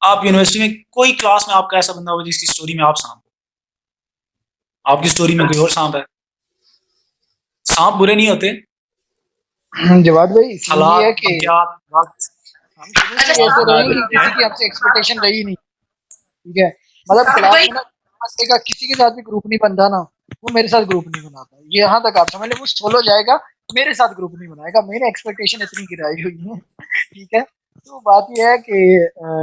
आप यूनिवर्सिटी में कोई क्लास में आपका ऐसा बंदा होगा जिसकी स्टोरी में आप सांप हो, आपकी स्टोरी में कोई और सांप है। सांप बुरे नहीं होते। जवाब भाई ये है कि हम ऐसे रहेंगे कि किसी की हमसे एक्सपेक्टेशन रही नहीं। ठीक है, मतलब क्लास में ना किसी के साथ भी ग्रुप नहीं बनता ना, वो मेरे साथ ग्रुप नहीं बनाता। ये यहाँ तक आप समझ लें, वो सोलो जाएगा, मेरे साथ ग्रुप नहीं बनाएगा। मेरी एक्सपेक्टेशन इतनी गिराई हुई है। ठीक है, तो बात ये है कि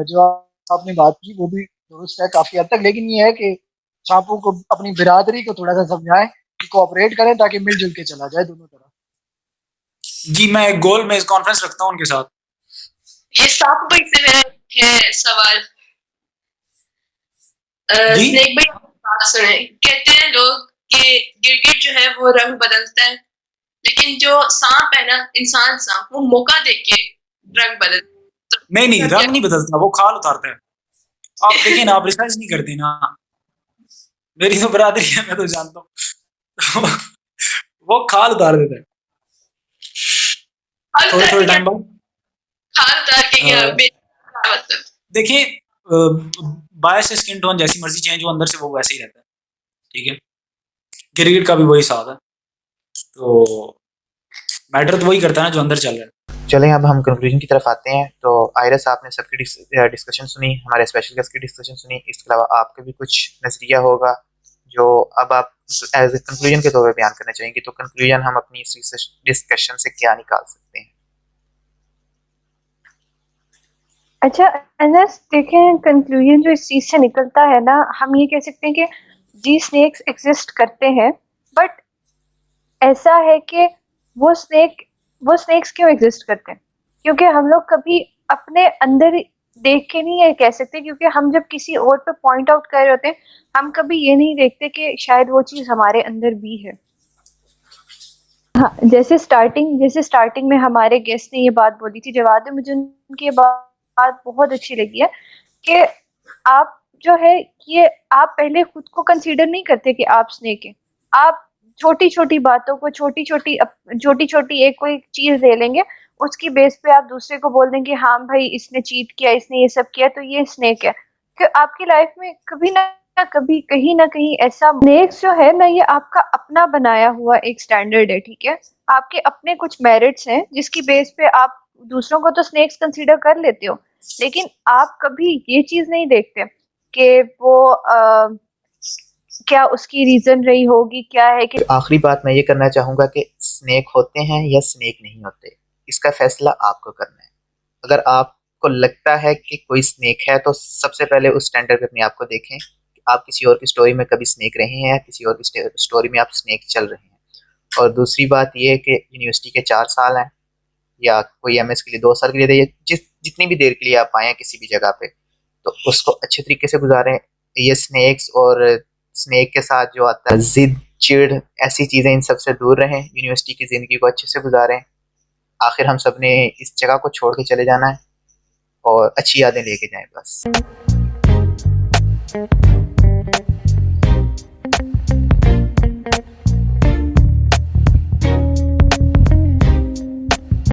जो आपने बात की वो भी दुरुस्त है काफी हद तक, लेकिन ये है कि सांपों को अपनी बिरादरी को थोड़ा सा समझाएं कि कोऑपरेट करें ताकि मिलजुल के चला जाए दोनों तरफ। जी, मैं एक गोल में कॉन्फ्रेंस रखता हूँ उनके साथ। ये सांप भाई से मेरा है सवाल। जी? स्नेक भाई बात सुने, कहते हैं लोग कि गिरगिट जो है वो रंग बदलता है, लेकिन जो सांप है ना, इंसान सांप, वो मौका देख के रंग बदलता है। नहीं, रंग नहीं बदलता, वो खाल उतारता है। आप देखिए ना, आप रिसर्च नहीं करते ना। मेरी तो बरादरी है, मैं तो जानता हूँ। वो खाल उतार देता है खाल थोड़े उतार थोड़े के टाइम बाद। खाल उतार के क्या अ, मेरा मतलब? देखिए, बायस से स्किन टोन जैसी मर्जी चेंज हो, अंदर से वो वैसे ही रहता है। ठीक है, गिरगिट का भी वही हिसाब है। तो मैटर तो वही करता है ना जो अंदर चल रहा है। चलें अब हम कंक्लूजन की तरफ आते हैं। तो आयरस, आपने सबकी डिस्कशन सुनी, हमारे स्पेशल गेस्ट की डिस्कशन सुनी, इसके अलावा आपका भी कुछ नज़रिया होगा जो अब आप एज ए कंक्लूजन के तौर पर बयान करना चाहेंगे। तो कंक्लूजन हम अपनी इस डिस्कशन से क्या निकाल सकते हैं? अच्छा अनस, देखें कंक्लूजन जो इस चीज से निकलता है ना, हम ये कह सकते हैं कि जी स्नेक्स एग्जिस्ट करते हैं, बट ऐसा है कि वो स्नेक्स क्यों एग्जिस्ट करते हैं? क्योंकि हम लोग कभी अपने अंदर देख के नहीं ये कह सकते, क्योंकि हम जब किसी और पे पॉइंट आउट कर रहे होते हैं, हम कभी ये नहीं देखते कि शायद वो चीज हमारे अंदर भी है। हाँ, जैसे स्टार्टिंग में हमारे गेस्ट ने ये बात बोली थी, जवाद, मुझे उनकी ये बात बहुत अच्छी लगी है कि आप जो है ये आप पहले खुद को कंसीडर नहीं करते कि आप स्नेक हैं। आप छोटी छोटी बातों को छोटी छोटी एक कोई चीज ले लेंगे, उसकी बेस पे आप दूसरे को बोल देंगे हाँ भाई इसने चीट किया, इसने ये सब किया, तो ये स्नेक है। कि आपकी लाइफ में कभी ना कभी कहीं ना कहीं ऐसा स्नेक्स जो है ना, ये आपका अपना बनाया हुआ एक स्टैंडर्ड है। ठीक है, आपके अपने कुछ मेरिट्स हैं जिसकी बेस पे आप दूसरों को तो स्नेक्स कंसीडर कर लेते हो, लेकिन आप कभी ये चीज नहीं देखते कि वो क्या उसकी रीजन रही होगी, क्या है कि आखिरी बात मैं ये करना चाहूँगा कि स्नेक होते हैं या स्नेक नहीं होते, इसका फैसला आपको करना है। अगर आपको लगता है कि कोई स्नेक है तो सबसे पहले उस स्टैंडर्ड पे अपने आप को देखें कि आप किसी और की स्टोरी में कभी स्नेक रहे हैं या किसी और की स्टोरी में आप स्नेक चल रहे हैं। और दूसरी बात ये है कि यूनिवर्सिटी के 4 साल हैं या कोई एमएस के लिए 2 साल के लिए, जितनी भी देर के लिए आप आए हैं किसी भी जगह पे, तो उसको अच्छे तरीके से गुजारें। ये स्नेक्स और स्नेक के साथ जो आता है जिद, चिढ़, ऐसी चीज़ें, इन सब से दूर रहें। यूनिवर्सिटी की ज़िंदगी को अच्छे से गुजारें। आखिर हम सब ने इस जगह को छोड़ के चले जाना है और अच्छी यादें लेके जाएं बस।